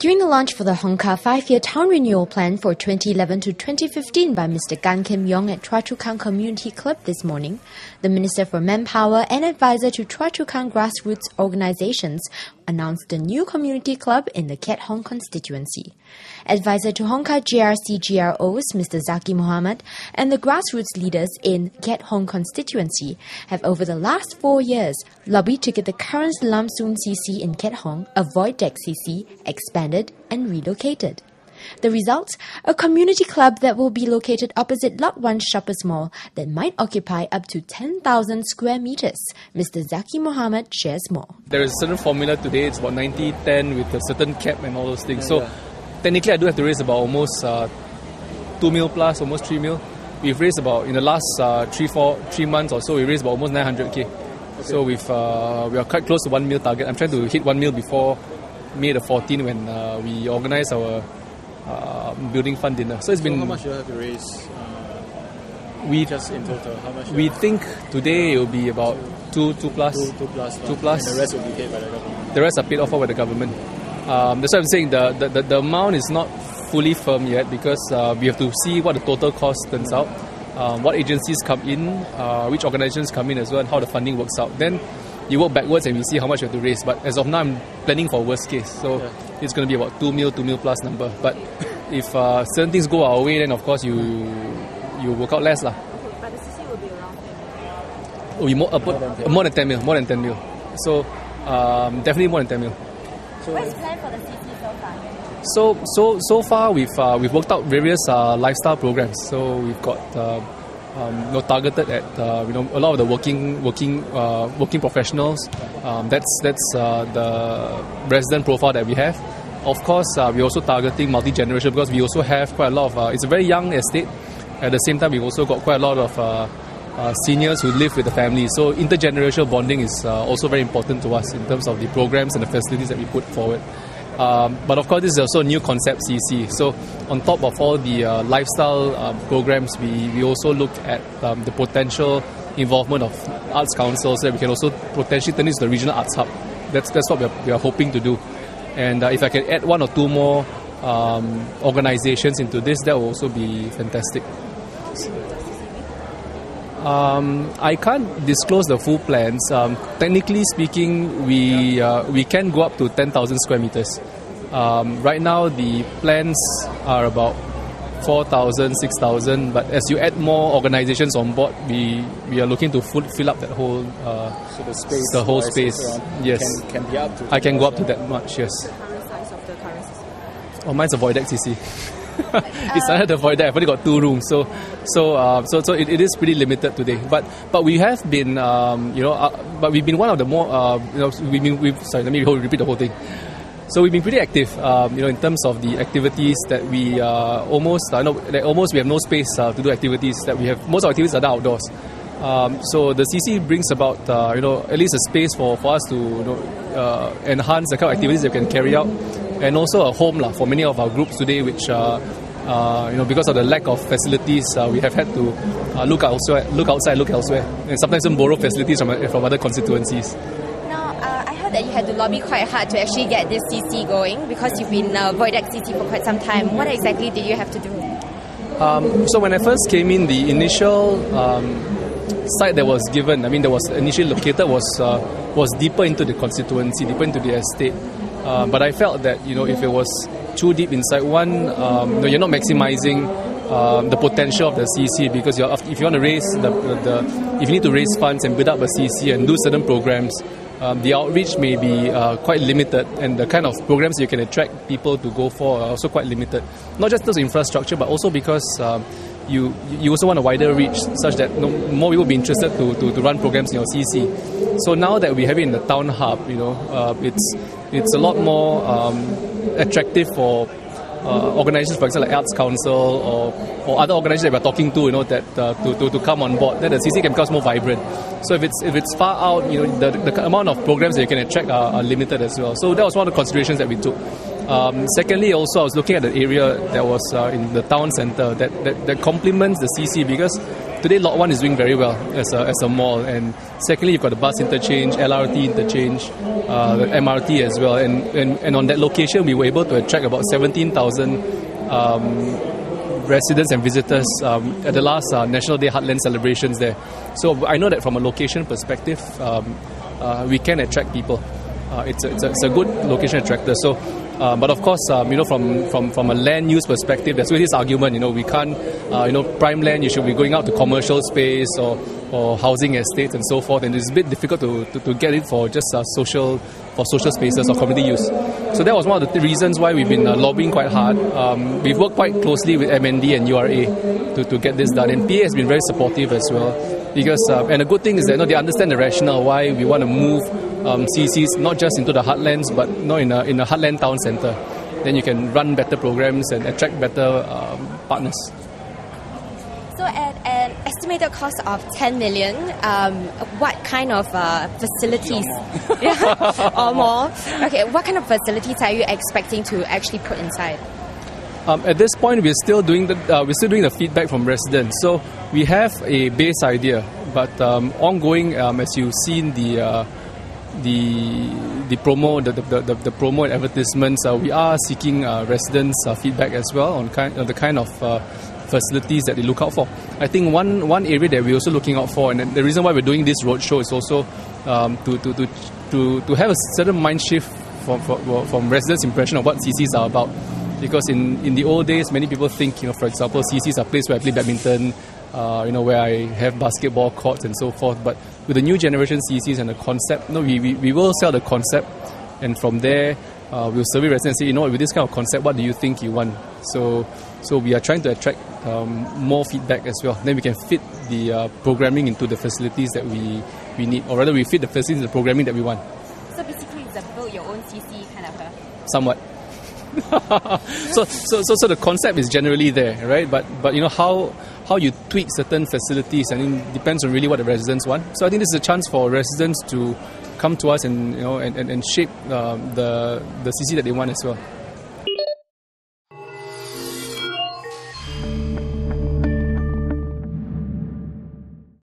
During the launch for the Hong Kong 5-year town renewal plan for 2011 to 2015 by Mr. Gan Kim Yong at Keat Hong Community Club this morning, the Minister for Manpower and advisor to Keat Hong grassroots organizations announced the new community club in the Keat Hong constituency. Advisor to Hong Kong GRC GROs, Mr. Zaqy Mohamed, and the grassroots leaders in Keat Hong constituency have over the last 4 years lobbied to get the current Lam Soon CC in Keat Hong, a void deck CC, expanded and relocated. The result? A community club that will be located opposite Lot 1 Shoppers Mall that might occupy up to 10,000 square meters. Mr. Zaqy Mohamed shares more. There is a certain formula today, it's about 90-10 with a certain cap and all those things. So technically I do have to raise about almost 2 mil plus, almost 3 mil. We've raised about, in the last 3 months or so, we raised about almost 900k. Okay. So we are quite close to 1 mil target. I'm trying to hit 1 mil before May the 14th when we organize our building fund dinner. So it's been. How much do you have to raise? Just in total, how much? We think today it will be about 2 plus. 2 plus. 2 plus. And the rest will be paid by the government. The rest are paid off by the government. That's why I'm saying the amount is not fully firm yet because we have to see what the total cost turns out, what agencies come in, which organizations come in as well, and how the funding works out. Then you work backwards and we see how much you have to raise. But as of now, I'm planning for worst case. So it's going to be about 2 mil plus number. But if certain things go our way, then of course you work out less. But the CC will be around 10 mil. Oh, more than 10 mil. More than 10 mil. So definitely more than 10 mil. So what's planned for the CC so far? So far we've worked out various lifestyle programs. So we've got targeted at a lot of the working professionals. That's the resident profile that we have. Of course, we're also targeting multi-generation because we also have quite a lot of. It's a very young estate. At the same time, we've also got quite a lot of seniors who live with the family. So intergenerational bonding is also very important to us in terms of the programs and the facilities that we put forward. But of course, this is also a new concept CC. So on top of all the lifestyle programs, we also looked at the potential involvement of Arts Council so that we can also potentially turn this into a regional arts hub. That's what we are hoping to do. And if I can add 1 or 2 more organizations into this, that will also be fantastic. I can't disclose the full plans. Technically speaking, we can go up to 10,000 square meters. Right now, the plans are about 4,000, 6,000. But as you add more organizations on board, we are looking to fill up that whole the whole space. Yes, can be up to. I can go up to that much. Yes. The current size of the current CC? Oh, mine's a void deck CC. It's under the void deck. I've only got 2 rooms, so it is pretty limited today. But we have been, but we've been one of the more, Sorry, let me repeat the whole thing. So we've been pretty active, in terms of the activities that we almost we have no space to do activities that we have. Most of our activities are done outdoors. So the CC brings about, at least a space for us to, enhance the kind of activities that we can carry out. And also a home for many of our groups today, which because of the lack of facilities, we have had to look outside, look elsewhere, and sometimes even borrow facilities from other constituencies. Now, I heard that you had to lobby quite hard to actually get this CC going because you've been void deck CC for quite some time. What exactly did you have to do? So when I first came in, the initial site that was given, that was initially located was deeper into the constituency, deeper into the estate. But I felt that if it was too deep inside one, you're not maximizing the potential of the CC because if you want to raise if you need to raise funds and build up a CC and do certain programs, the outreach may be quite limited, and the kind of programs you can attract people to go for are also quite limited. Not just because of infrastructure, but also because you also want a wider reach such that more people will be interested to run programs in your CC. So now that we have it in the town hub, it's a lot more attractive for organizations, for example, like Arts Council or other organizations that we're talking to, to come on board. Then the CC can become more vibrant. So if it's far out, the amount of programs that you can attract are limited as well. So that was one of the considerations that we took. Secondly, also I was looking at the area that was in the town centre that complements the CC because today Lot 1 is doing very well as a mall, and secondly you've got the bus interchange, LRT interchange, the MRT as well, and on that location we were able to attract about 17,000 residents and visitors at the last National Day Heartland celebrations there. So I know that from a location perspective, we can attract people. It's a good location attractor. So, but of course, from a land use perspective, there's always this argument. We can't, prime land. You should be going out to commercial space or housing estates and so forth. And it's a bit difficult to get it for just social spaces or community use. So that was one of the reasons why we've been lobbying quite hard. We've worked quite closely with MND and URA to get this done. And PA has been very supportive as well. Because and the good thing is that they understand the rationale why we want to move CCs not just into the heartlands, but in a heartland town centre. Then you can run better programs and attract better partners. So at an estimated cost of 10 million, what kind of facilities or more? Okay, what kind of facilities are you expecting to actually put inside? At this point, we're still doing the feedback from residents. So we have a base idea, but ongoing, as you've seen the promo, the promo and advertisements, we are seeking residents' feedback as well on the kind of facilities that they look out for. I think one area that we're also looking out for, and the reason why we're doing this roadshow is also to have a certain mind shift from residents' impression of what CCs are about. Because in the old days, many people think, for example, CCs are a place where I play badminton, where I have basketball courts and so forth. But with the new generation CCs and the concept, we will sell the concept, and from there, we'll survey residents and say, with this kind of concept, what do you think you want? So we are trying to attract more feedback as well. Then we can fit the programming into the facilities that we need, or rather we fit the facilities into the programming that we want. So basically it's a build your own CC kind of a... Somewhat. so the concept is generally there, right? But how you tweak certain facilities, depends on really what the residents want. So I think this is a chance for residents to come to us and shape the CC that they want as well.